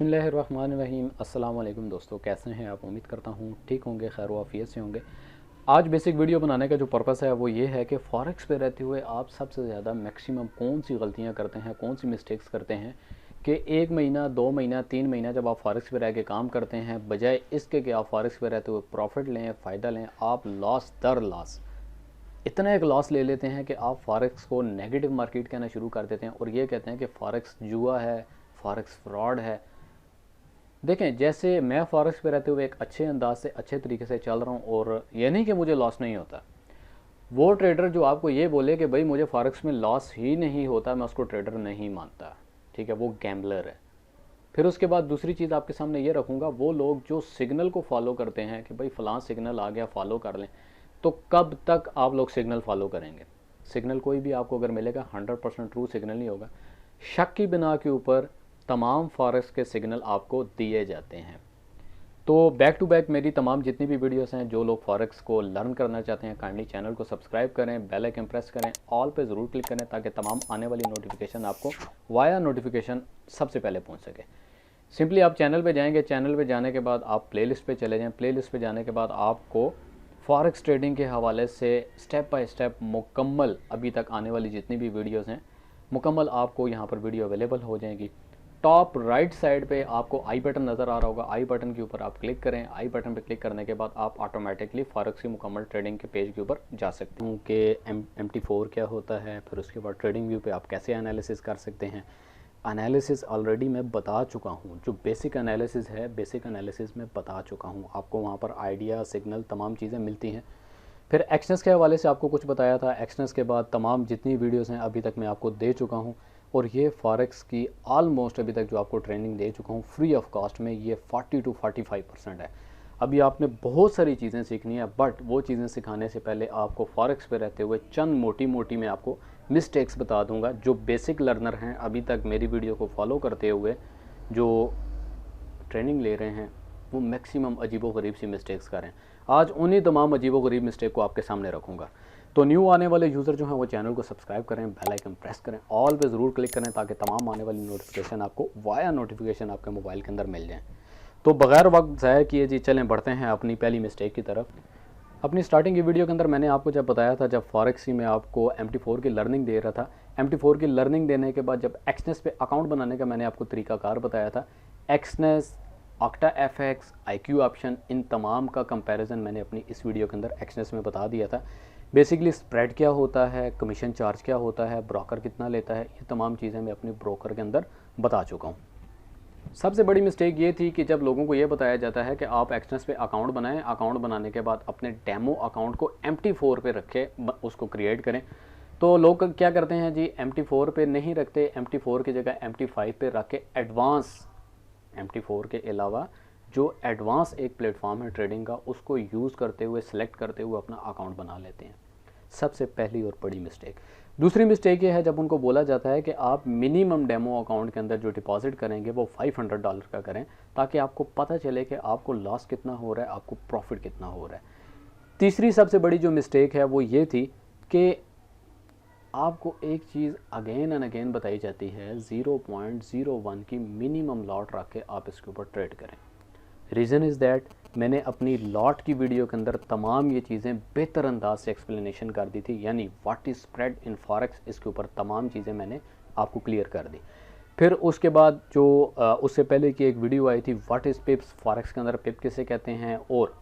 बिस्मिल्लाहिर्रहमानिर्रहीम। अस्सलाम वालेकुम दोस्तों, कैसे हैं आप? उम्मीद करता हूँ ठीक होंगे, खैर वाफियत से होंगे। आज बेसिक वीडियो बनाने का जो पर्पस है वो ये है कि फॉरेक्स पे रहते हुए आप सबसे ज़्यादा मैक्सिमम कौन सी गलतियाँ करते हैं, कौन सी मिस्टेक्स करते हैं कि 1 महीना 2 महीना 3 महीना जब आप फॉरेक्स पे रह के काम करते हैं, बजाय इसके कि आप फॉरेक्स पे रहते हुए प्रॉफिट लें, फ़ायदा लें, आप लॉस दर लॉस इतना एक लॉस ले लेते हैं कि आप फॉरेक्स को नेगेटिव मार्केट कहना शुरू कर देते हैं और ये कहते हैं कि फॉरेक्स जुआ है, फॉरेक्स फ्रॉड है। देखें, जैसे मैं फॉरेक्स पे रहते हुए एक अच्छे अंदाज से अच्छे तरीके से चल रहा हूँ और ये नहीं कि मुझे लॉस नहीं होता। वो ट्रेडर जो आपको ये बोले कि भाई मुझे फॉरेक्स में लॉस ही नहीं होता, मैं उसको ट्रेडर नहीं मानता, ठीक है, वो गैम्बलर है। फिर उसके बाद दूसरी चीज़ आपके सामने ये रखूँगा, वो लोग जो सिग्नल को फॉलो करते हैं कि भाई फ़लाँ सिग्नल आ गया, फॉलो कर लें, तो कब तक आप लोग सिग्नल फॉलो करेंगे? सिग्नल कोई भी आपको अगर मिलेगा 100% ट्रू सिग्नल नहीं होगा। शक की बिना के ऊपर तमाम फॉरेक्स के सिग्नल आपको दिए जाते हैं। तो बैक टू बैक मेरी तमाम जितनी भी वीडियोस हैं, जो लोग फॉरेक्स को लर्न करना चाहते हैं, काइंडली चैनल को सब्सक्राइब करें, बेल आइकन प्रेस करें, ऑल पे ज़रूर क्लिक करें ताकि तमाम आने वाली नोटिफिकेशन आपको वाया नोटिफिकेशन सबसे पहले पहुंच सके। सिंपली आप चैनल पे जाएंगे, चैनल पे जाने के बाद आप प्लेलिस्ट पे चले जाएं, प्लेलिस्ट पे जाने के बाद आपको फॉरेक्स ट्रेडिंग के हवाले से स्टेप बाय स्टेप मुकम्मल अभी तक आने वाली जितनी भी वीडियोस हैं मुकम्मल आपको यहाँ पर वीडियो अवेलेबल हो जाएगी। टॉप राइट साइड पे आपको आई बटन नज़र आ रहा होगा, आई बटन के ऊपर आप क्लिक करें। आई बटन पे क्लिक करने के बाद आप ऑटोमेटिकली फॉरेक्स की मुकम्मल ट्रेडिंग के पेज के ऊपर जा सकते हैं कि MT4 क्या होता है, फिर उसके बाद ट्रेडिंग व्यू पे आप कैसे एनालिसिस कर सकते हैं। एनालिसिस ऑलरेडी मैं बता चुका हूँ, जो बेसिक एनालिसिस है, बेसिक एनालिसिस मैं बता चुका हूँ आपको। वहाँ पर आइडिया, सिग्नल, तमाम चीज़ें मिलती हैं। फिर एक्शनस के हवाले से आपको कुछ बताया था। एक्शनस के बाद तमाम जितनी वीडियोस हैं अभी तक मैं आपको दे चुका हूँ और ये फॉरेक्स की ऑलमोस्ट अभी तक जो आपको ट्रेनिंग दे चुका हूँ फ्री ऑफ कॉस्ट में, ये 40 to 45% है। अभी आपने बहुत सारी चीज़ें सीखनी है, बट वो चीज़ें सिखाने से पहले आपको फॉरेक्स पे रहते हुए चंद मोटी मोटी मैं आपको मिस्टेक्स बता दूंगा। जो बेसिक लर्नर हैं, अभी तक मेरी वीडियो को फॉलो करते हुए जो ट्रेनिंग ले रहे हैं, वो मैक्सिमम अजीबोगरीब सी मिस्टेक्स करें। आज उन्हीं तमाम अजीबोगरीब मिस्टेक को आपके सामने रखूँगा। तो न्यू आने वाले यूज़र जो हैं वो चैनल को सब्सक्राइब करें, बेल आइकन प्रेस करें, ऑल पे ज़रूर क्लिक करें ताकि तमाम आने वाली नोटिफिकेशन आपको वाया नोटिफिकेशन आपके मोबाइल के अंदर मिल जाए। तो बगैर वक्त ज़ाया किए जी चलें बढ़ते हैं अपनी पहली मिस्टेक की तरफ। अपनी स्टार्टिंग की वीडियो के अंदर मैंने आपको जब बताया था, जब फॉरेक्स में आपको MT4 की लर्निंग दे रहा था, MT4 की लर्निंग देने के बाद जब एक्सनेस पे अकाउंट बनाने का मैंने आपको तरीकाकार बताया था, Exness, Octa FX, IQ option, इन तमाम का कंपैरिजन मैंने अपनी इस वीडियो के अंदर एक्सनेस में बता दिया था। बेसिकली स्प्रेड क्या होता है, कमीशन चार्ज क्या होता है, ब्रोकर कितना लेता है, ये तमाम चीज़ें मैं अपने ब्रोकर के अंदर बता चुका हूँ। सबसे बड़ी मिस्टेक ये थी कि जब लोगों को ये बताया जाता है कि आप एक्सनेस पे अकाउंट बनाएं, अकाउंट बनाने के बाद अपने डेमो अकाउंट को MT4 पे रखें, उसको क्रिएट करें, तो लोग क्या करते हैं जी, MT4 पे नहीं रखते, MT4 की जगह MT5 पे रख के एडवांस, MT4 के अलावा जो एडवांस एक प्लेटफॉर्म है ट्रेडिंग का, उसको यूज़ करते हुए, सेलेक्ट करते हुए अपना अकाउंट बना लेते हैं। सबसे पहली और बड़ी मिस्टेक। दूसरी मिस्टेक ये है, जब उनको बोला जाता है कि आप मिनिमम डेमो अकाउंट के अंदर जो डिपॉजिट करेंगे वो $500 का करें ताकि आपको पता चले कि आपको लॉस कितना हो रहा है, आपको प्रॉफिट कितना हो रहा है। तीसरी सबसे बड़ी जो मिस्टेक है वो ये थी कि आपको एक चीज़ अगेन एंड अगेन बताई जाती है, 0.01 की मिनिमम लॉट रख के आप इसके ऊपर ट्रेड करें। रीज़न इज़ दैट मैंने अपनी लॉट की वीडियो के अंदर तमाम ये चीज़ें बेहतर अंदाज से एक्सप्लेनेशन कर दी थी, यानी what is spread in forex, इसके ऊपर तमाम चीज़ें मैंने आपको क्लियर कर दी। फिर उसके बाद जो उससे पहले की एक वीडियो आई थी, व्हाट इज़ पिप्स, फॉरेक्स के अंदर पिप किसे कहते हैं, और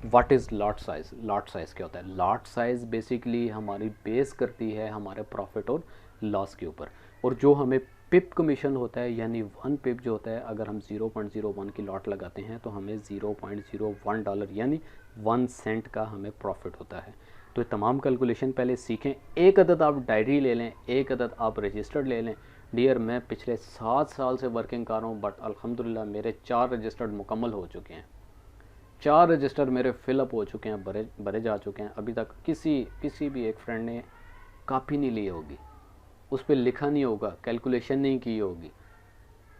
what is lot size. Lot size क्या होता है? लॉट साइज़ बेसिकली हमारी बेस करती है हमारे प्रॉफिट और लॉस के ऊपर, और जो हमें पिप कमीशन होता है, यानी 1 पिप जो होता है, अगर हम 0.01 की लॉट लगाते हैं तो हमें $0.01 यानी 1 सेंट का हमें प्रॉफिट होता है। तो तमाम कैलकुलेशन पहले सीखें। एक अदद आप डायरी ले लें, एक अदद आप रजिस्टर्ड ले लें। डियर, मैं पिछले 7 साल से वर्किंग कर रहा हूँ, बट अल्हम्दुलिल्लाह मेरे 4 रजिस्टर्ड मुकम्मल हो चुके हैं, 4 रजिस्टर मेरे फिलअप हो चुके हैं, भरे जा चुके हैं। अभी तक किसी भी एक फ्रेंड ने कापी नहीं ली होगी, उस पर लिखा नहीं होगा, कैलकुलेशन नहीं की होगी।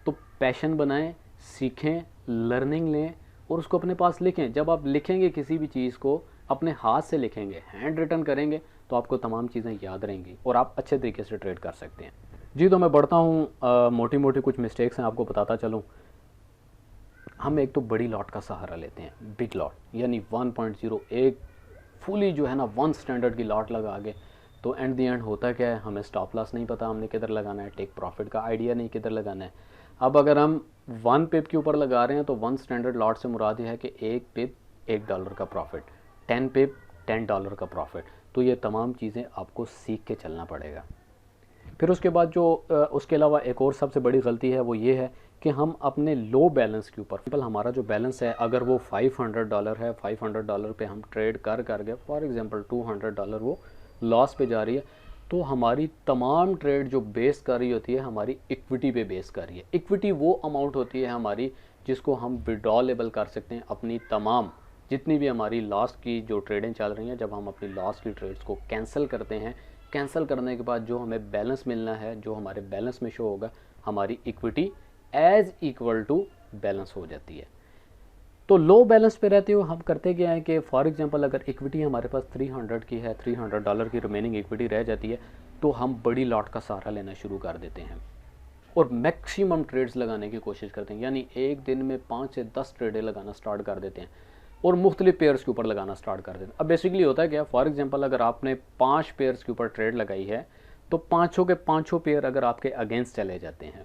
तो पैशन बनाएं, सीखें, लर्निंग लें और उसको अपने पास लिखें। जब आप लिखेंगे किसी भी चीज़ को, अपने हाथ से लिखेंगे, हैंड रिटन करेंगे, तो आपको तमाम चीज़ें याद रहेंगी और आप अच्छे तरीके से ट्रेड कर सकते हैं। जी तो मैं बढ़ता हूँ, मोटी मोटी कुछ मिस्टेक्स हैं आपको बताता चलूँ। हम एक तो बड़ी लॉट का सहारा लेते हैं, बिग लॉट यानी 1.0, एक फुली जो है ना 1 स्टैंडर्ड की लॉट लगा के, तो एंड दी एंड होता क्या है, हमें स्टॉप लॉस नहीं पता हमने किधर लगाना है, टेक प्रॉफिट का आइडिया नहीं किधर लगाना है। अब अगर हम 1 पिप के ऊपर लगा रहे हैं तो 1 स्टैंडर्ड लॉट से मुराद यह है कि 1 पिप $1 का प्रॉफिट, 10 पिप $10 का प्रॉफिट। तो ये तमाम चीज़ें आपको सीख के चलना पड़ेगा। फिर उसके बाद जो उसके अलावा एक और सबसे बड़ी गलती है वो ये है कि हम अपने लो बैलेंस के ऊपर, हमारा जो बैलेंस है अगर वो $500 है, $500 पे हम ट्रेड कर गए, फॉर एग्जांपल $200 वो लॉस पे जा रही है, तो हमारी तमाम ट्रेड जो बेस कर रही होती है हमारी इक्विटी पे बेस कर रही है। इक्विटी वो अमाउंट होती है हमारी जिसको हम विड्रॉलेबल कर सकते हैं, अपनी तमाम जितनी भी हमारी लॉस की जो ट्रेडें चल रही हैं, जब हम अपनी लॉस की ट्रेड्स को कैंसिल करते हैं, कैंसिल करने के बाद जो हमें बैलेंस मिलना है, जो हमारे बैलेंस में शो होगा, हमारी equity as equal to balance हो जाती है। तो लो बैलेंस पे रहते हुए हम करते क्या है कि फॉर एग्जांपल अगर इक्विटी हमारे पास 300 की है, $300 की रिमेनिंग इक्विटी रह जाती है, तो हम बड़ी लॉट का सहारा लेना शुरू कर देते हैं और मैक्सिमम ट्रेड्स लगाने की कोशिश करते हैं, यानी एक दिन में 5 से 10 ट्रेडें लगाना स्टार्ट कर देते हैं और मुख्तलिफ पेयर्स के ऊपर लगाना स्टार्ट कर देते हैं। अब बेसिकली होता है क्या, फॉर एग्जांपल अगर आपने 5 पेयर्स के ऊपर ट्रेड लगाई है तो पाँचों के पाँचों पेयर अगर आपके अगेंस्ट चले जाते हैं,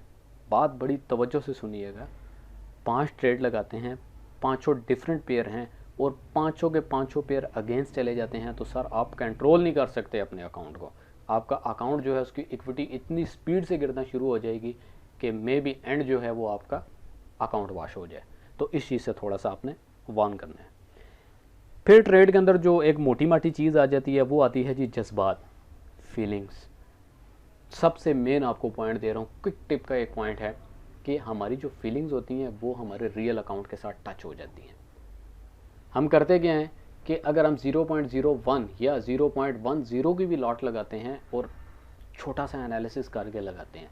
बात बड़ी तवज्जो से सुनिएगा, 5 ट्रेड लगाते हैं, पाँचों डिफरेंट पेयर हैं और पाँचों के पाँचों पेयर अगेंस्ट चले जाते हैं, तो सर आप कंट्रोल नहीं कर सकते अपने अकाउंट को। आपका अकाउंट जो है उसकी इक्विटी इतनी स्पीड से गिरना शुरू हो जाएगी कि मे बी एंड जो है वो आपका अकाउंट वॉश हो जाए। तो इस चीज़ से थोड़ा सा आपने वार्न करना है। फिर ट्रेड के अंदर जो एक मोटी माटी चीज़ आ जाती है वो आती है जी जज्बात, फीलिंग्स। सबसे मेन आपको पॉइंट दे रहा हूँ, क्विक टिप का एक पॉइंट है कि हमारी जो फीलिंग्स होती हैं वो हमारे रियल अकाउंट के साथ टच हो जाती हैं। हम करते क्या हैं कि अगर हम 0.01 या 0.10 की भी लॉट लगाते हैं और छोटा सा एनालिसिस करके लगाते हैं,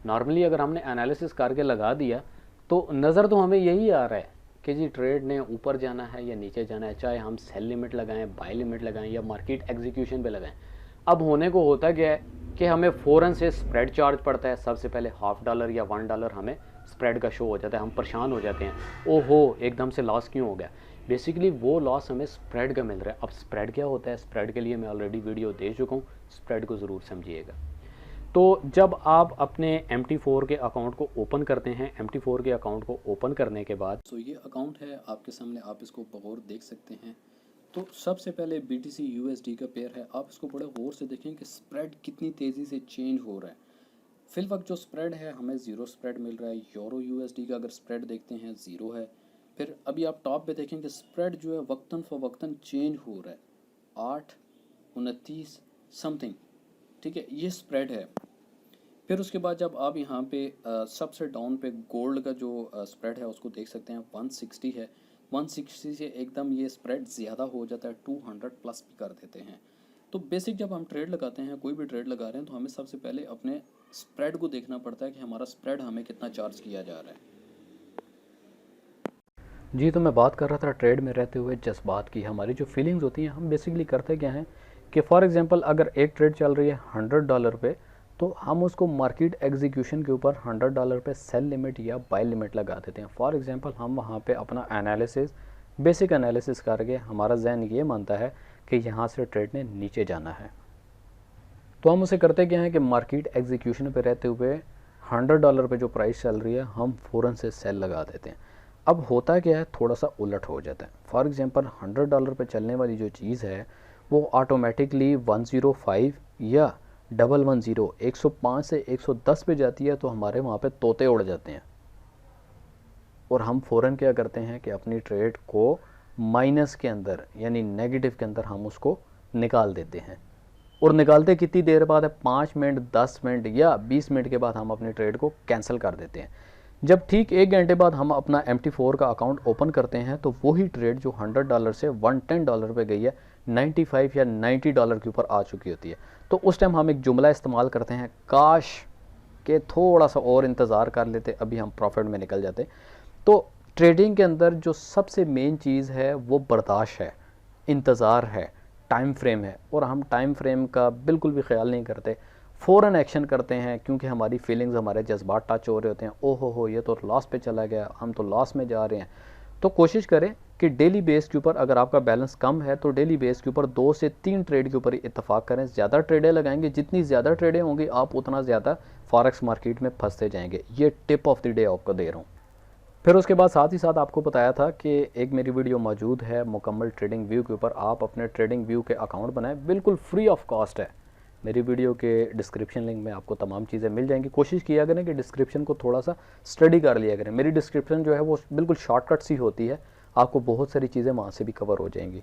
नॉर्मली अगर हमने एनालिसिस करके लगा दिया तो नज़र तो हमें यही आ रहा है कि जी ट्रेड ने ऊपर जाना है या नीचे जाना है, चाहे हम सेल लिमिट लगाएं, बाय लिमिट लगाएं या मार्केट एग्जीक्यूशन पे लगाएं। अब होने को होता क्या है कि हमें फ़ौरन से स्प्रेड चार्ज पड़ता है, सबसे पहले $0.5 या $1 हमें स्प्रेड का शो हो जाता है, हम परेशान हो जाते हैं, ओहो एकदम से लॉस क्यों हो गया। बेसिकली वो लॉस हमें स्प्रेड का मिल रहा है। अब स्प्रेड क्या होता है, स्प्रेड के लिए मैं ऑलरेडी वीडियो दे चुका हूँ, स्प्रेड को ज़रूर समझिएगा। तो जब आप अपने MT4 के अकाउंट को ओपन करते हैं, MT4 के अकाउंट को ओपन करने के बाद, तो ये अकाउंट है आपके सामने, आप इसको बगौर देख सकते हैं। तो सबसे पहले BTC USD का पेयर है, आप इसको बड़े गौर से देखें कि स्प्रेड कितनी तेज़ी से चेंज हो रहा है। फिल वक्त जो स्प्रेड है हमें 0 स्प्रेड मिल रहा है। यूरो USD का अगर स्प्रेड देखते हैं 0 है। फिर अभी आप टॉप पे देखें कि स्प्रेड जो है वक्तन फ़वक्तन चेंज हो रहा है, 8.29 समथिंग, ठीक है, ये स्प्रेड है। फिर उसके बाद जब आप यहाँ पे सबसे डाउन पे गोल्ड का जो स्प्रेड है उसको देख सकते हैं, 160 है। 160 से एकदम ये स्प्रेड ज़्यादा हो जाता है, 200 प्लस भी कर देते हैं। तो बेसिक जब हम ट्रेड लगाते हैं, कोई भी ट्रेड लगा रहे हैं, तो हमें सबसे पहले अपने स्प्रेड को देखना पड़ता है कि हमारा स्प्रेड हमें कितना चार्ज किया जा रहा है। जी तो मैं बात कर रहा था ट्रेड में रहते हुए जज्बात की, हमारी जो फीलिंग्स होती हैं, हम बेसिकली करते क्या हैं कि फॉर एग्जांपल अगर एक ट्रेड चल रही है $100 पे, तो हम उसको मार्केट एग्जीक्यूशन के ऊपर $100 पे सेल लिमिट या बाय लिमिट लगा देते हैं। फॉर एग्जांपल हम वहाँ पे अपना एनालिसिस, बेसिक एनालिसिस करके हमारा जहन ये मानता है कि यहाँ से ट्रेड ने नीचे जाना है, तो हम उसे करते क्या है कि मार्केट एग्जीक्यूशन पे रहते हुए $100 पे जो प्राइस चल रही है हम फ़ौरन से सेल लगा देते हैं। अब होता क्या है, थोड़ा सा उलट हो जाता है। फॉर एग्जांपल $100 पे चलने वाली जो चीज़ है वो ऑटोमेटिकली 105 या 110, 105 से 110 पे जाती है, तो हमारे वहाँ पे तोते उड़ जाते हैं और हम फ़ौरन क्या करते हैं कि अपनी ट्रेड को माइनस के अंदर यानी नेगेटिव के अंदर हम उसको निकाल देते हैं। और निकालते कितनी देर बाद है, 5 मिनट, 10 मिनट या 20 मिनट के बाद हम अपनी ट्रेड को कैंसिल कर देते हैं। जब ठीक 1 घंटे बाद हम अपना MT4 का अकाउंट ओपन करते हैं, तो वही ट्रेड जो $100 से $110 पे गई है, 95 या $90 के ऊपर आ चुकी होती है। तो उस टाइम हम एक जुमला इस्तेमाल करते हैं, काश के थोड़ा सा और इंतज़ार कर लेते, अभी हम प्रॉफिट में निकल जाते। तो ट्रेडिंग के अंदर जो सबसे मेन चीज़ है वो बर्दाश्त है, इंतज़ार है, टाइम फ्रेम है, और हम टाइम फ्रेम का बिल्कुल भी ख्याल नहीं करते। फ़ौरन एक्शन करते हैं क्योंकि हमारी फीलिंग्स, हमारे जज्बात टच हो रहे होते हैं। ओहो हो, ये तो लॉस पे चला गया, हम तो लॉस में जा रहे हैं। तो कोशिश करें कि डेली बेस के ऊपर, अगर आपका बैलेंस कम है तो डेली बेस के ऊपर 2 से 3 ट्रेड के ऊपर इत्तेफाक करें। ज़्यादा ट्रेडें लगाएंगे, जितनी ज़्यादा ट्रेडें होंगी आप उतना ज़्यादा फॉरेक्स मार्केट में फंसते जाएंगे। ये टिप ऑफ द डे आपको दे रहा हूँ। फिर उसके बाद साथ ही साथ आपको बताया था कि एक मेरी वीडियो मौजूद है मुकम्मल ट्रेडिंग व्यू के ऊपर, आप अपने ट्रेडिंग व्यू के अकाउंट बनाएं, बिल्कुल फ्री ऑफ कॉस्ट है। मेरी वीडियो के डिस्क्रिप्शन लिंक में आपको तमाम चीज़ें मिल जाएंगी। कोशिश किया करें कि डिस्क्रिप्शन को थोड़ा सा स्टडी कर लिया करें। मेरी डिस्क्रिप्शन जो है वो बिल्कुल शॉर्टकट सी होती है, आपको बहुत सारी चीज़ें वहाँ से भी कवर हो जाएंगी।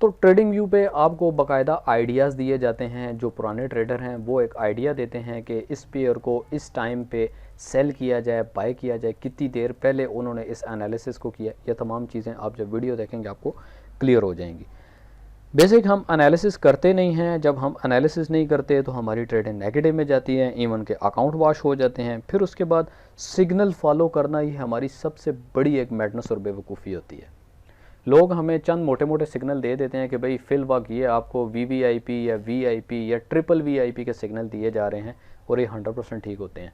तो ट्रेडिंग व्यू पे आपको बाकायदा आइडियाज़ दिए जाते हैं। जो पुराने ट्रेडर हैं वो एक आइडिया देते हैं कि इस पेयर को इस टाइम पे सेल किया जाए, बाय किया जाए, कितनी देर पहले उन्होंने इस एनालिसिस को किया। ये तमाम चीज़ें आप जब वीडियो देखेंगे आपको क्लियर हो जाएंगी। बेसिक हम एनालिसिस करते नहीं हैं। जब हम एनालिसिस नहीं करते तो हमारी ट्रेडिंग नेगेटिव में जाती है, इवन के अकाउंट वॉश हो जाते हैं। फिर उसके बाद सिग्नल फॉलो करना ही हमारी सबसे बड़ी एक मैडनेस और बेवकूफ़ी होती है। लोग हमें चंद मोटे मोटे सिग्नल दे देते हैं कि भाई फिल वक्त ये आपको वीवीआईपी या वीआईपी या ट्रिपल वीआईपी के सिग्नल दिए जा रहे हैं और ये 100% ठीक होते हैं।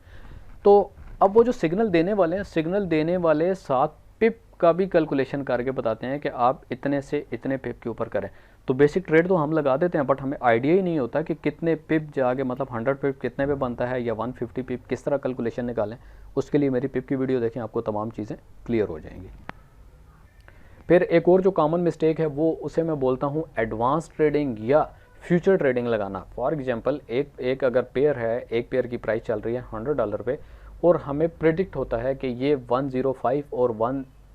तो अब वो जो सिग्नल देने वाले हैं, सिग्नल देने वाले साथ पिप का भी कैलकुलेशन करके बताते हैं कि आप इतने से इतने पिप के ऊपर करें। तो बेसिक ट्रेड तो हम लगा देते हैं, बट हमें आइडिया ही नहीं होता कि कितने पिप जाके, मतलब 100 पिप कितने पे बनता है या 150 पिप किस तरह कैलकुलेशन निकालें। उसके लिए मेरी पिप की वीडियो देखें, आपको तमाम चीज़ें क्लियर हो जाएंगी। फिर एक और जो कॉमन मिस्टेक है वो उसे मैं बोलता हूँ एडवांस ट्रेडिंग या फ्यूचर ट्रेडिंग लगाना। फॉर एग्जांपल एक अगर पेयर है, एक पेयर की प्राइस चल रही है $100 पे और हमें प्रिडिक्ट होता है कि ये 105 और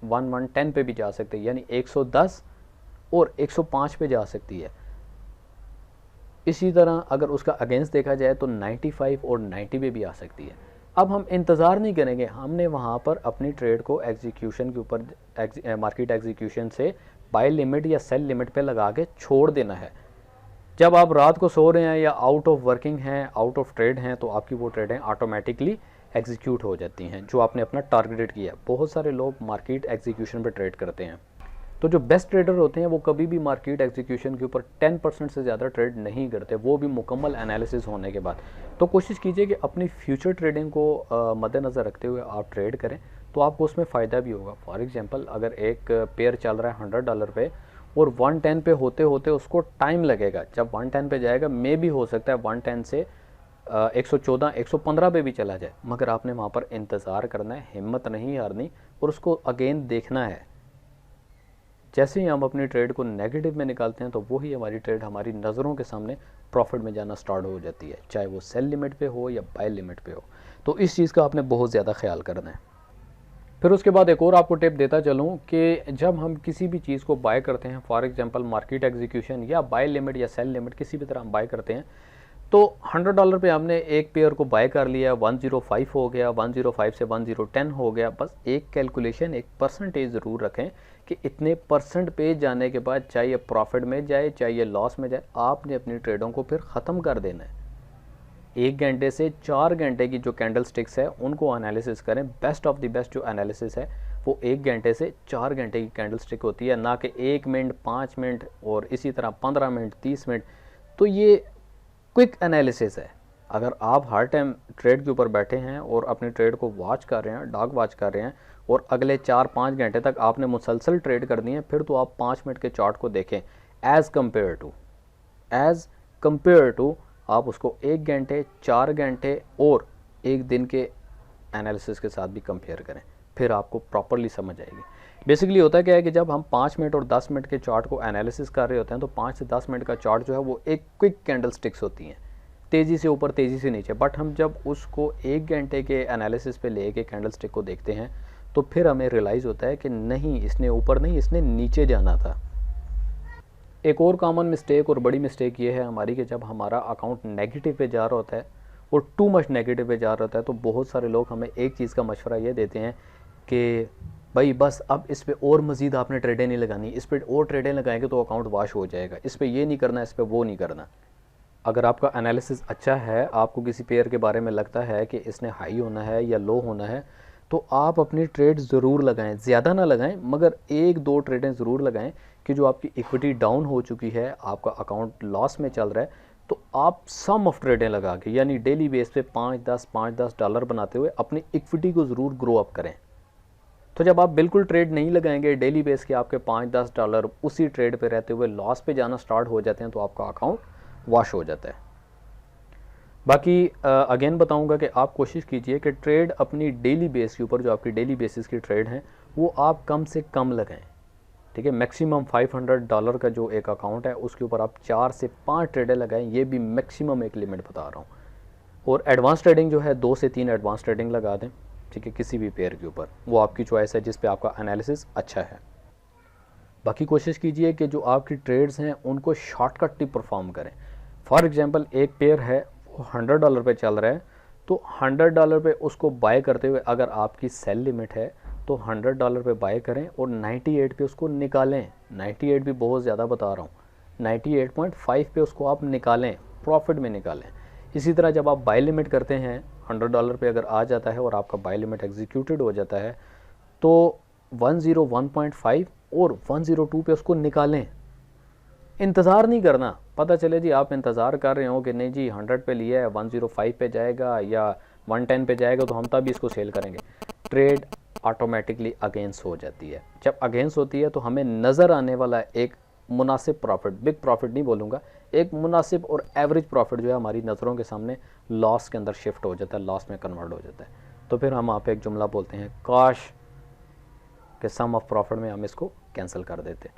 110 पे भी जा सकते हैं, यानी 110 और 105 पे जा सकती है। इसी तरह अगर उसका अगेंस्ट देखा जाए तो 95 और 90 पे भी आ सकती है। अब हम इंतज़ार नहीं करेंगे, हमने वहाँ पर अपनी ट्रेड को एग्जीक्यूशन के ऊपर मार्केट एग्जीक्यूशन से बाय लिमिट या सेल लिमिट पे लगा के छोड़ देना है। जब आप रात को सो रहे हैं या आउट ऑफ वर्किंग हैं, आउट ऑफ ट्रेड हैं, तो आपकी वो ट्रेडें ऑटोमेटिकली एग्जीक्यूट हो जाती हैं जो आपने अपना टारगेटेड किया। बहुत सारे लोग मार्केट एग्जीक्यूशन पर ट्रेड करते हैं। तो जो बेस्ट ट्रेडर होते हैं वो कभी भी मार्केट एग्जीक्यूशन के ऊपर 10% से ज़्यादा ट्रेड नहीं करते, वो भी मुकम्मल एनालिसिस होने के बाद। तो कोशिश कीजिए कि अपनी फ्यूचर ट्रेडिंग को मद्देनज़र रखते हुए आप ट्रेड करें, तो आपको उसमें फ़ायदा भी होगा। फॉर एग्जांपल अगर एक पेयर चल रहा है $100 पे और 110 पे होते होते उसको टाइम लगेगा, जब 110 पे जाएगा मे भी हो सकता है 110 से 114 115 पे भी चला जाए, मगर आपने वहाँ पर इंतज़ार करना है, हिम्मत नहीं हारनी और उसको अगेन देखना है। जैसे ही हम अपनी ट्रेड को नेगेटिव में निकालते हैं तो वही हमारी ट्रेड हमारी नज़रों के सामने प्रॉफिट में जाना स्टार्ट हो जाती है, चाहे वो सेल लिमिट पे हो या बाय लिमिट पे हो। तो इस चीज़ का आपने बहुत ज़्यादा ख्याल करना है। फिर उसके बाद एक और आपको टिप देता चलूँ कि जब हम किसी भी चीज़ को बाय करते हैं, फॉर एग्जांपल मार्केट एग्जीक्यूशन या बाय लिमिट या सेल लिमिट किसी भी तरह हम बाय करते हैं, तो $100 पे हमने एक पेयर को बाय कर लिया, 105 हो गया, 105 से 1010 हो गया। बस एक कैलकुलेशन, एक परसेंटेज ज़रूर रखें कि इतने परसेंट पे जाने के बाद चाहे ये प्रॉफिट में जाए चाहे ये लॉस में जाए, आपने अपनी ट्रेडों को फिर ख़त्म कर देना है। 1 घंटे से 4 घंटे की जो कैंडल स्टिक्स है उनको एनालिसिस करें। बेस्ट ऑफ द बेस्ट जो एनालिसिस है वो 1 घंटे से 4 घंटे की कैंडल स्टिक होती है, ना कि 1 मिनट, 5 मिनट और इसी तरह 15 मिनट, 30 मिनट। तो ये क्विक एनालिसिस है। अगर आप हर टाइम ट्रेड के ऊपर बैठे हैं और अपनी ट्रेड को वॉच कर रहे हैं, डॉग वॉच कर रहे हैं और अगले 4-5 घंटे तक आपने मुसलसल ट्रेड करनी है, फिर तो आप 5 मिनट के चार्ट को देखें एज़ कंपेयर टू आप उसको 1 घंटे, 4 घंटे और 1 दिन के एनालिसिस के साथ भी कंपेयर करें, फिर आपको प्रॉपरली समझ आएगी। बेसिकली होता क्या है कि जब हम 5 मिनट और 10 मिनट के चार्ट को एनालिसिस कर रहे होते हैं तो 5 से 10 मिनट का चार्ट जो है वो एक क्विक कैंडल स्टिक्स होती हैं, तेज़ी से ऊपर तेज़ी से नीचे। बट हम जब उसको 1 घंटे के एनालिसिस पे ले के कैंडल स्टिक को देखते हैं तो फिर हमें रियलाइज़ होता है कि नहीं, इसने ऊपर नहीं, इसने नीचे जाना था। एक और कॉमन मिस्टेक और बड़ी मिस्टेक ये है हमारी कि जब हमारा अकाउंट नेगेटिव पे जा रहा होता है और टू मच नेगेटिव पे जा रहा होता है तो बहुत सारे लोग हमें एक चीज़ का मशवरा ये देते हैं कि भाई बस अब इस पर और मज़ीद आपने ट्रेडें नहीं लगानी, इस पर और ट्रेडें लगाएंगे तो अकाउंट वॉश हो जाएगा, इस पर ये नहीं करना, इस पर वो नहीं करना। अगर आपका एनालिसिस अच्छा है, आपको किसी पेयर के बारे में लगता है कि इसने हाई होना है या लो होना है, तो आप अपनी ट्रेड ज़रूर लगाएं। ज़्यादा ना लगाएं मगर 1-2 ट्रेडें ज़रूर लगाएं कि जो आपकी इक्विटी डाउन हो चुकी है, आपका अकाउंट लॉस में चल रहा है, तो आप सम ऑफ ट्रेडें लगा के यानी डेली बेस पे 5-10 डॉलर बनाते हुए अपनी इक्विटी को ज़रूर ग्रो अप करें। तो जब आप बिल्कुल ट्रेड नहीं लगाएंगे डेली बेस के, आपके 5-10 डॉलर उसी ट्रेड पे रहते हुए लॉस पे जाना स्टार्ट हो जाते हैं, तो आपका अकाउंट वॉश हो जाता है। बाकी अगेन बताऊंगा कि आप कोशिश कीजिए कि ट्रेड अपनी डेली बेस के ऊपर, जो आपकी डेली बेसिस की ट्रेड हैं, वो आप कम से कम लगाएं। ठीक है, मैक्सिमम $500 का जो एक अकाउंट है उसके ऊपर आप 4 से 5 ट्रेडें लगाएं, ये भी मैक्सिमम एक लिमिट बता रहा हूँ। और एडवांस ट्रेडिंग जो है 2 से 3 एडवांस ट्रेडिंग लगा दें। ठीक है, किसी भी पेयर के ऊपर, वो आपकी चॉइस है जिस पे आपका एनालिसिस अच्छा है। बाकी कोशिश कीजिए कि जो आपकी ट्रेड्स हैं उनको शॉर्टकट ही परफॉर्म करें। फॉर एग्जांपल एक पेयर है वो $100 पे चल रहा है, तो $100 पे उसको बाय करते हुए अगर आपकी सेल लिमिट है तो $100 पे बाय करें और 98 पे उसको निकालें। 98 भी बहुत ज़्यादा बता रहा हूँ, 98.5 पे उसको आप निकालें, प्रॉफिट में निकालें। इसी तरह जब आप बाय लिमिट करते हैं $100 पे अगर आ जाता है और आपका बाय लिमिट एग्जीक्यूटेड हो जाता है, तो 101.5 और 102 पे उसको निकालें। इंतज़ार नहीं करना, पता चले जी आप इंतज़ार कर रहे हो कि नहीं जी 100 पे लिया है, 105 पे जाएगा या 110 पे जाएगा तो हम तभी इसको सेल करेंगे। ट्रेड ऑटोमेटिकली अगेंस्ट हो जाती है। जब अगेंस्ट होती है तो हमें नज़र आने वाला एक मुनासिब प्रॉफिट, बिग प्रॉफिट नहीं बोलूँगा, एक मुनासिब और एवरेज प्रॉफिट जो है हमारी नज़रों के सामने लॉस के अंदर शिफ्ट हो जाता है, लॉस में कन्वर्ट हो जाता है। तो फिर हम आप एक जुमला बोलते हैं काश कि सम ऑफ प्रॉफिट में हम इसको कैंसिल कर देते।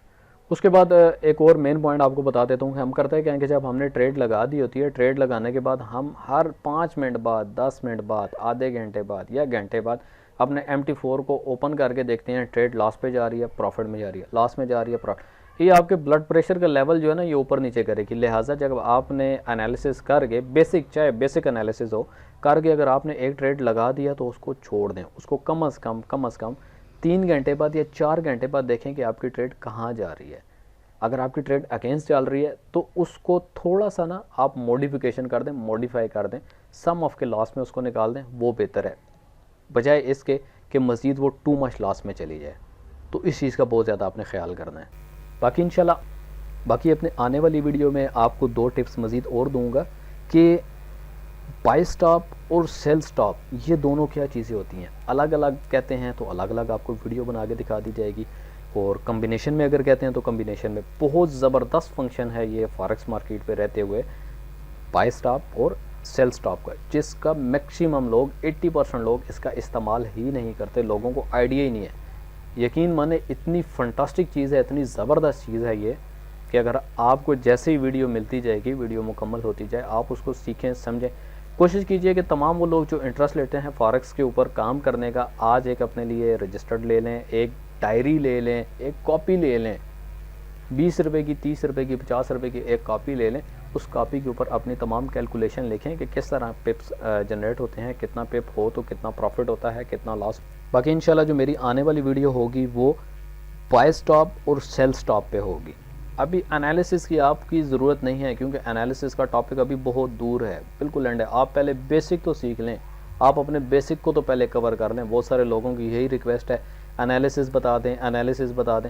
उसके बाद एक और मेन पॉइंट आपको बता देता हूँ कि हम करते हैं क्या कि जब हमने ट्रेड लगा दी होती है, ट्रेड लगाने के बाद हम हर 5 मिनट बाद, 10 मिनट बाद, आधे घंटे बाद या घंटे बाद अपने MT4 को ओपन करके देखते हैं ट्रेड लॉस पे जा रही है, प्रॉफिट में जा रही है, लॉस में जा रही है, प्रॉफिट। ये आपके ब्लड प्रेशर का लेवल जो है ना ये ऊपर नीचे करेगी। लिहाजा जब आपने एनालिसिस करके बेसिक, चाहे बेसिक एनालिसिस हो करके, अगर आपने एक ट्रेड लगा दिया तो उसको छोड़ दें। उसको कम अज़ कम 3 घंटे बाद या 4 घंटे बाद देखें कि आपकी ट्रेड कहाँ जा रही है। अगर आपकी ट्रेड अगेंस्ट चल रही है तो उसको थोड़ा सा ना आप मॉडिफिकेशन कर दें, मॉडिफाई कर दें, सम ऑफ के लॉस में उसको निकाल दें, वो बेहतर है बजाय इसके कि मज़ीद वो टू मच लॉस में चली जाए। तो इस चीज़ का बहुत ज़्यादा आपने ख्याल करना है। बाकी इंशाल्लाह बाकी अपने आने वाली वीडियो में आपको 2 टिप्स मज़ीद और दूंगा कि बाय स्टॉप और सेल स्टॉप ये दोनों क्या चीज़ें होती हैं। अलग अलग कहते हैं तो अलग अलग आपको वीडियो बना के दिखा दी जाएगी, और कम्बिनेशन में अगर कहते हैं तो कम्बिनेशन में बहुत ज़बरदस्त फंक्शन है ये फॉरेक्स मार्केट पे रहते हुए, बाय स्टॉप और सेल स्टॉप का, जिसका मैक्सिमम लोग 80% लोग इसका इस्तेमाल ही नहीं करते। लोगों को आइडिया ही नहीं है। यकीन माने इतनी फंटास्टिक चीज़ है, इतनी ज़बरदस्त चीज़ है ये कि अगर आपको जैसे ही वीडियो मिलती जाएगी, वीडियो मुकम्मल होती जाए, आप उसको सीखें, समझें। कोशिश कीजिए कि तमाम वो लोग जो इंटरेस्ट लेते हैं फॉरेक्स के ऊपर काम करने का, आज एक अपने लिए रजिस्टर्ड ले लें, एक डायरी ले लें, एक कॉपी ले लें, 20 रुपये की, 30 रुपये की, 50 रुपये की एक कॉपी ले लें। उस कॉपी के ऊपर अपनी तमाम कैलकुलेशन लिखें कि किस तरह पिप्स जनरेट होते हैं, कितना पिप हो तो कितना प्रॉफिट होता है, कितना लॉस। बाकी इंशाल्लाह जो मेरी आने वाली वीडियो होगी वो बाय स्टॉप और सेल स्टॉप पे होगी। अभी एनालिसिस की आपकी ज़रूरत नहीं है क्योंकि एनालिसिस का टॉपिक अभी बहुत दूर है, बिल्कुल एंड है। आप पहले बेसिक तो सीख लें, आप अपने बेसिक को तो पहले कवर कर लें। बहुत सारे लोगों की यही रिक्वेस्ट है, एनालिसिस बता दें, एनालिसिस बता दें।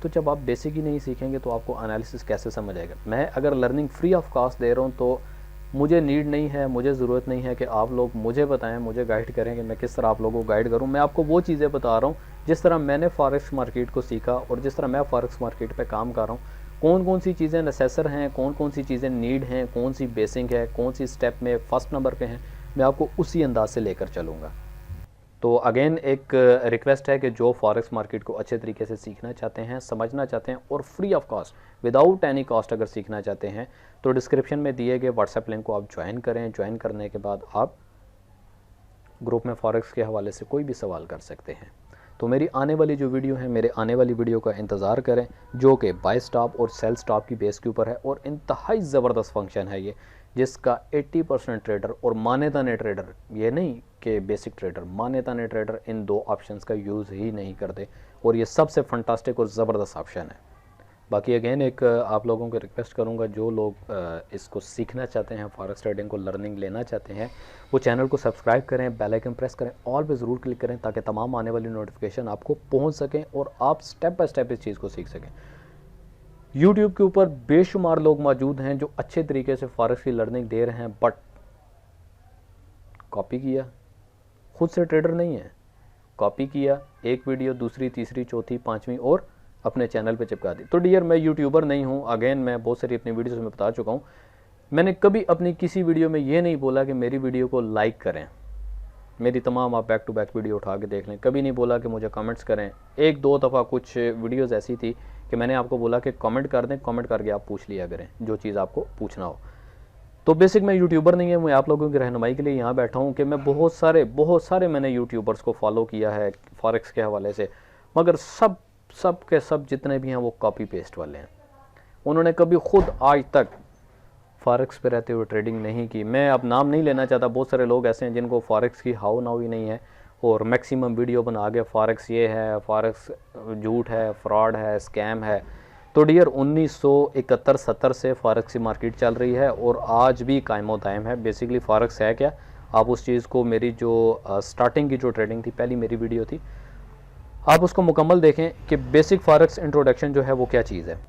तो जब आप बेसिक ही नहीं सीखेंगे तो आपको एनालिसिस कैसे समझ आएगा। मैं अगर लर्निंग फ्री ऑफ कॉस्ट दे रहा हूँ तो मुझे नीड नहीं है, मुझे ज़रूरत नहीं है कि आप लोग मुझे बताएं, मुझे गाइड करें कि मैं किस तरह आप लोगों को गाइड करूं। मैं आपको वो चीज़ें बता रहा हूं जिस तरह मैंने फॉरेक्स मार्केट को सीखा और जिस तरह मैं फॉरेक्स मार्केट पे काम कर रहा हूं। कौन कौन सी चीज़ें नेसेसर हैं, कौन कौन सी चीज़ें नीड हैं, कौन सी बेसिक है, कौन सी स्टेप में फर्स्ट नंबर पे हैं, मैं आपको उसी अंदाज से लेकर चलूँगा। तो अगेन एक रिक्वेस्ट है कि जो फॉरेक्स मार्केट को अच्छे तरीके से सीखना चाहते हैं, समझना चाहते हैं और free of cost, without any cost अगर सीखना चाहते हैं तो डिस्क्रिप्शन में दिए गए व्हाट्सएप लिंक को आप ज्वाइन करें। ज्वाइन करने के बाद आप ग्रुप में फॉरेक्स के हवाले से कोई भी सवाल कर सकते हैं। तो मेरी आने वाली जो वीडियो है, मेरे आने वाली वीडियो का इंतज़ार करें, जो कि बाय स्टॉप और सेल स्टॉप की बेस के ऊपर है और इंतहाई ज़बरदस्त फंक्शन है ये, जिसका 80% ट्रेडर और मानेदाने ट्रेडर, ये नहीं कि बेसिक ट्रेडर, मानेदाने ट्रेडर इन 2 ऑप्शंस का यूज़ ही नहीं करते और ये सबसे फंटास्टिक और ज़बरदस्त ऑप्शन है। बाकी अगेन एक आप लोगों को रिक्वेस्ट करूंगा, जो लोग इसको सीखना चाहते हैं, फॉरेक्स ट्रेडिंग को लर्निंग लेना चाहते हैं, वो चैनल को सब्सक्राइब करें, बेल आइकन प्रेस करें, ऑल पे ज़रूर क्लिक करें ताकि तमाम आने वाली नोटिफिकेशन आपको पहुंच सकें और आप स्टेप बाय स्टेप इस चीज़ को सीख सकें। यूट्यूब के ऊपर बेशुमार लोग मौजूद हैं जो अच्छे तरीके से फॉरेक्स की लर्निंग दे रहे हैं, बट कॉपी किया, खुद से ट्रेडर नहीं है, कॉपी किया एक वीडियो, दूसरी, तीसरी, चौथी, पांचवी और अपने चैनल पे चिपका दी। तो डियर, मैं यूट्यूबर नहीं हूँ। अगेन मैं बहुत सारी अपनी वीडियोस में बता चुका हूँ, मैंने कभी अपनी किसी वीडियो में ये नहीं बोला कि मेरी वीडियो को लाइक करें, मेरी तमाम आप बैक टू बैक वीडियो उठा के देख लें, कभी नहीं बोला कि मुझे कमेंट्स करें। एक दो दफ़ा कुछ वीडियोस ऐसी थी कि मैंने आपको बोला कि कमेंट कर दें, कमेंट करके आप पूछ लिया करें जो चीज़ आपको पूछना हो। तो बेसिक मैं यूट्यूबर नहीं है, मैं आप लोगों की रहनुमाई के लिए यहाँ बैठा हूँ कि मैं बहुत सारे मैंने यूट्यूबर्स को फॉलो किया है फॉरेक्स के हवाले से, मगर सब के सब जितने भी हैं वो कॉपी पेस्ट वाले हैं। उन्होंने कभी खुद आज तक फॉरेक्स पे रहते हुए ट्रेडिंग नहीं की। मैं अब नाम नहीं लेना चाहता, बहुत सारे लोग ऐसे हैं जिनको फॉरेक्स की हाउ नाउ ही नहीं है और मैक्सिमम वीडियो बना के फॉरेक्स ये है, फॉरेक्स झूठ है, फ्रॉड है, स्कैम है। तो डियर 1971-70 से फॉरेक्स की मार्केट चल रही है और आज भी कायमो दायम है। बेसिकली फॉरेक्स है क्या, आप उस चीज़ को, मेरी जो स्टार्टिंग की जो ट्रेडिंग थी, पहली मेरी वीडियो थी, आप उसको मुकम्मल देखें कि बेसिक फॉरेक्स इंट्रोडक्शन जो है वो क्या चीज़ है।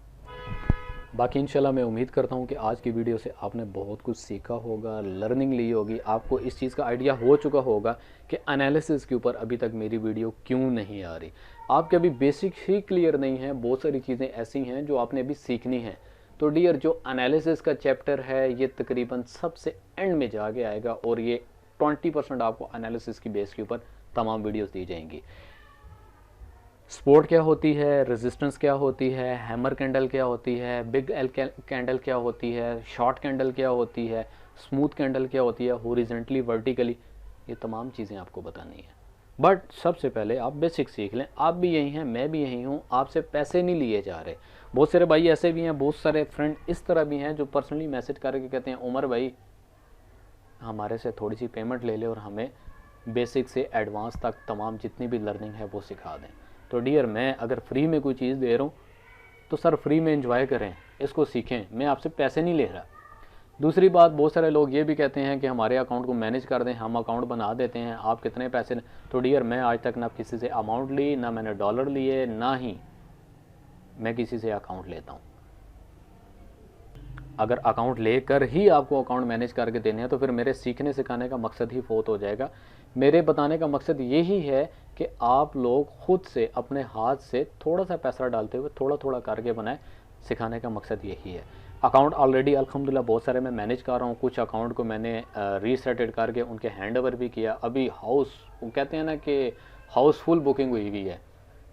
बाकी इंशाल्लाह मैं उम्मीद करता हूँ कि आज की वीडियो से आपने बहुत कुछ सीखा होगा, लर्निंग ली होगी, आपको इस चीज़ का आइडिया हो चुका होगा कि एनालिसिस के ऊपर अभी तक मेरी वीडियो क्यों नहीं आ रही। आपके अभी बेसिक ही क्लियर नहीं है, बहुत सारी चीज़ें ऐसी हैं जो आपने अभी सीखनी है। तो डियर, जो एनालिसिस का चैप्टर है ये तकरीबन सबसे एंड में जाके आएगा और ये 20% आपको एनालिसिस की बेस के ऊपर तमाम वीडियोज़ दी जाएंगी। सपोर्ट क्या होती है, रेजिस्टेंस क्या होती है, हैमर कैंडल क्या होती है, बिग एल कैंडल क्या होती है, शॉर्ट कैंडल क्या होती है, स्मूथ कैंडल क्या होती है, हॉरिजॉन्टली, वर्टिकली, ये तमाम चीज़ें आपको बतानी है। बट सबसे पहले आप बेसिक सीख लें। आप भी यही हैं, मैं भी यही हूँ, आपसे पैसे नहीं लिए जा रहे। बहुत सारे भाई ऐसे भी हैं, बहुत सारे फ्रेंड इस तरह भी हैं जो पर्सनली मैसेज करके कहते हैं उमर भाई हमारे से थोड़ी सी पेमेंट ले ले और हमें बेसिक से एडवांस तक तमाम जितनी भी लर्निंग है वो सिखा दें। तो डियर, मैं अगर फ्री में कोई चीज़ दे रहा हूँ तो सर फ्री में एंजॉय करें, इसको सीखें, मैं आपसे पैसे नहीं ले रहा। दूसरी बात, बहुत सारे लोग ये भी कहते हैं कि हमारे अकाउंट को मैनेज कर दें, हम अकाउंट बना देते हैं, आप कितने पैसे। तो डियर, मैं आज तक ना किसी से अमाउंट ली, ना मैंने डॉलर लिए, ना ही मैं किसी से अकाउंट लेता हूँ। अगर अकाउंट लेकर ही आपको अकाउंट मैनेज करके देने हैं तो फिर मेरे सीखने सिखाने का मकसद ही फोत हो जाएगा। मेरे बताने का मकसद यही है कि आप लोग खुद से अपने हाथ से थोड़ा सा पैसा डालते हुए थोड़ा थोड़ा करके बनाएं, सिखाने का मकसद यही है। अकाउंट ऑलरेडी अल्हम्दुलिल्लाह बहुत सारे मैं मैनेज कर रहा हूँ, कुछ अकाउंट को मैंने रीसेटेड करके उनके हैंड ओवर भी किया। अभी हाउस, वो कहते हैं ना कि हाउसफुल बुकिंग हुई हुई है,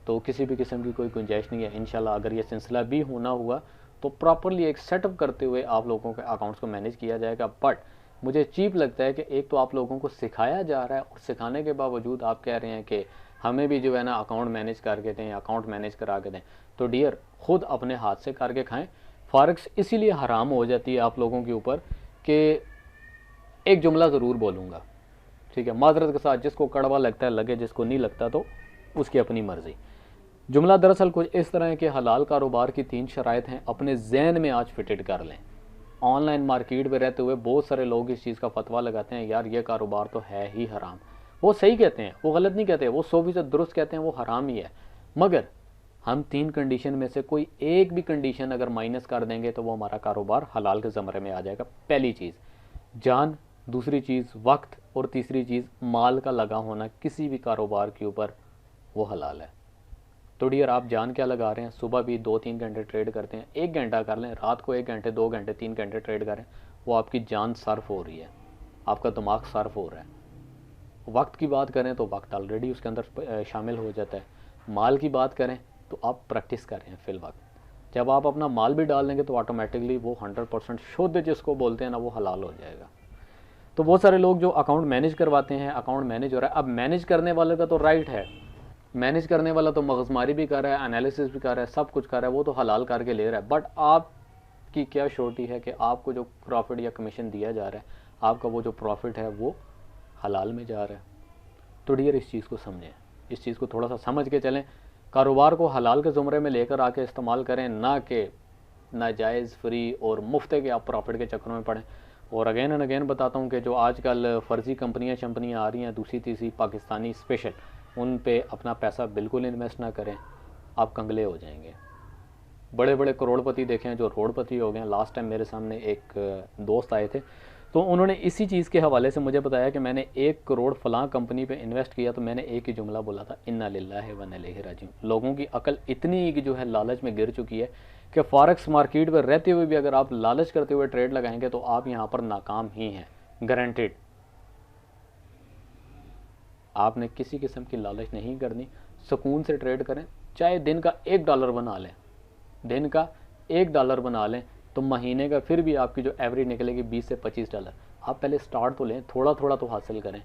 तो किसी भी किस्म की कोई गुंजाइश नहीं है। इंशाल्लाह अगर ये सिलसिला भी होना हुआ तो प्रॉपरली एक सेटअप करते हुए आप लोगों के अकाउंट्स को मैनेज किया जाएगा। बट मुझे चीप लगता है कि एक तो आप लोगों को सिखाया जा रहा है और सिखाने के बावजूद आप कह रहे हैं कि हमें भी जो है ना अकाउंट मैनेज करके दें, अकाउंट मैनेज करा के दें। तो डियर, खुद अपने हाथ से करके खाएं। फॉरेक्स इसीलिए हराम हो जाती है आप लोगों के ऊपर कि एक जुमला ज़रूर बोलूँगा, ठीक है, माजरत के साथ, जिसको कड़वा लगता है लगे, जिसको नहीं लगता तो उसकी अपनी मर्ज़ी। जुमला दरअसल कुछ इस तरह है कि हलाल कारोबार की 3 शराइत हैं, अपने जहन में आज फिटेड कर लें। ऑनलाइन मार्केट में रहते हुए बहुत सारे लोग इस चीज़ का फतवा लगाते हैं, यार ये कारोबार तो है ही हराम। वो सही कहते हैं, वो गलत नहीं कहते, वो 100% दुरुस्त कहते हैं, वो हराम ही है। मगर हम 3 कंडीशन में से कोई एक भी कंडीशन अगर माइनस कर देंगे तो वो हमारा कारोबार हलाल के ज़मरे में आ जाएगा। पहली चीज़ जान, दूसरी चीज़ वक्त, और तीसरी चीज़ माल का लगा होना किसी भी कारोबार के ऊपर, वो हलाल है। तो डियर, आप जान क्या लगा रहे हैं? सुबह भी 2-3 घंटे ट्रेड करते हैं, 1 घंटा कर लें, रात को 1 घंटे, 2 घंटे, 3 घंटे ट्रेड करें, वो आपकी जान सर्फ हो रही है, आपका दिमाग सर्फ हो रहा है। वक्त की बात करें तो वक्त ऑलरेडी उसके अंदर शामिल हो जाता है। माल की बात करें तो आप प्रैक्टिस कर रहे हैं फिल वक्त। जब आप अपना माल भी डाल देंगे तो ऑटोमेटिकली वो 100% शुद्ध जिसको बोलते हैं ना, वो हलाल हो जाएगा। तो बहुत सारे लोग जो अकाउंट मैनेज करवाते हैं, अकाउंट मैनेज हो रहा है, अब मैनेज करने वाले का तो राइट है, मैनेज करने वाला तो मगजमारी भी कर रहा है, एनालिसिस भी कर रहा है, सब कुछ कर रहा है, वो तो हलाल करके ले रहा है। बट आपकी क्या श्योरिटी है कि आपको जो प्रॉफिट या कमीशन दिया जा रहा है, आपका वो जो प्रॉफिट है वो हलाल में जा रहा है? तो डियर, इस चीज़ को समझें, इस चीज़ को थोड़ा सा समझ के चलें। कारोबार को हलाल के ज़ुमरे में लेकर आके इस्तेमाल करें, ना कि नाजायज़, फ्री और मुफ्त के आप प्रॉफिट के चक्करों में पड़ें। और अगेन एंड अगेन बताता हूँ कि जो आजकल फ़र्ज़ी कंपनियाँ आ रही हैं, दूसरी तीसरी पाकिस्तानी स्पेशल, उन पे अपना पैसा बिल्कुल इन्वेस्ट ना करें, आप कंगले हो जाएंगे। बड़े बड़े करोड़पति देखे हैं जो रोडपति हो गए हैं। लास्ट टाइम मेरे सामने एक दोस्त आए थे, तो उन्होंने इसी चीज़ के हवाले से मुझे बताया कि मैंने 1 करोड़ फलां कंपनी पे इन्वेस्ट किया, तो मैंने एक ही जुमला बोला था, इन्ना लिल्लाहि व इन्ना इलैहि राजिऊन। लोगों की अकल इतनी कि जो है लालच में गिर चुकी है कि फॉरेक्स मार्केट पर रहते हुए भी अगर आप लालच करते हुए ट्रेड लगाएंगे तो आप यहाँ पर नाकाम ही हैं, गारंटेड। आपने किसी किस्म की लालच नहीं करनी, सुकून से ट्रेड करें। चाहे दिन का $1 बना लें, दिन का $1 बना लें, तो महीने का फिर भी आपकी जो एवरेज निकलेगी $20 से $25। आप पहले स्टार्ट तो लें, थोड़ा थोड़ा तो हासिल करें।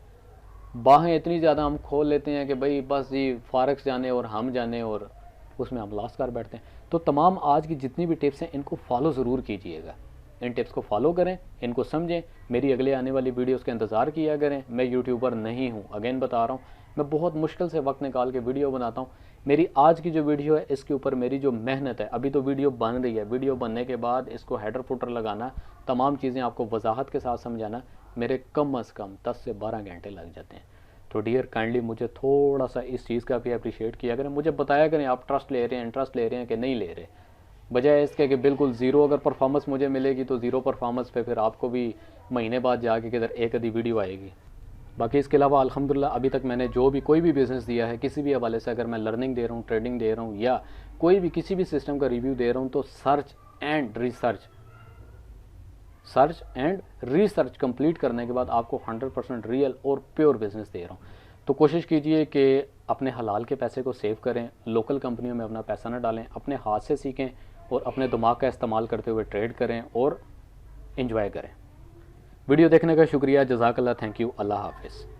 बाहें इतनी ज़्यादा हम खोल लेते हैं कि भाई बस जी फॉरेक्स जाने और हम जाने, और उसमें हम लॉस कर बैठते हैं। तो तमाम आज की जितनी भी टिप्स हैं इनको फॉलो ज़रूर कीजिएगा, इन टिप्स को फॉलो करें, इनको समझें। मेरी अगले आने वाली वीडियोस का इंतज़ार किया करें। मैं यूट्यूबर नहीं हूँ, अगेन बता रहा हूँ, मैं बहुत मुश्किल से वक्त निकाल के वीडियो बनाता हूँ। मेरी आज की जो वीडियो है इसके ऊपर मेरी जो मेहनत है, अभी तो वीडियो बन रही है, वीडियो बनने के बाद इसको हेडर फुटर लगाना, तमाम चीज़ें आपको वजाहत के साथ समझाना, मेरे कम अज़ कम 10 से 12 घंटे लग जाते हैं। तो डियर काइंडली मुझे थोड़ा सा इस चीज़ का भी अप्रिशिएट किया करें, मुझे बताया करें आप ट्रस्ट ले रहे हैं, इंटरेस्ट ले रहे हैं कि नहीं ले रहे। बजाय इसके कि बिल्कुल ज़ीरो अगर परफॉर्मेंस मुझे मिलेगी तो ज़ीरो परफॉर्मेंस पे फिर आपको भी महीने बाद जाके किधर एक आधी वीडियो आएगी। बाकी इसके अलावा अल्हम्दुलिल्लाह अभी तक मैंने जो भी कोई भी बिज़नेस दिया है किसी भी हवाले से, अगर मैं लर्निंग दे रहा हूँ, ट्रेडिंग दे रहा हूँ, या कोई भी किसी भी सिस्टम का रिव्यू दे रहा हूँ, तो सर्च एंड रिसर्च कंप्लीट करने के बाद आपको 100% रियल और प्योर बिज़नेस दे रहा हूँ। तो कोशिश कीजिए कि अपने हलाल के पैसे को सेव करें, लोकल कंपनियों में अपना पैसा ना डालें, अपने हाथ से सीखें और अपने दिमाग का इस्तेमाल करते हुए ट्रेड करें और एंजॉय करें। वीडियो देखने का शुक्रिया, जज़ाकल्लाह, थैंक यू, अल्लाह हाफिज़।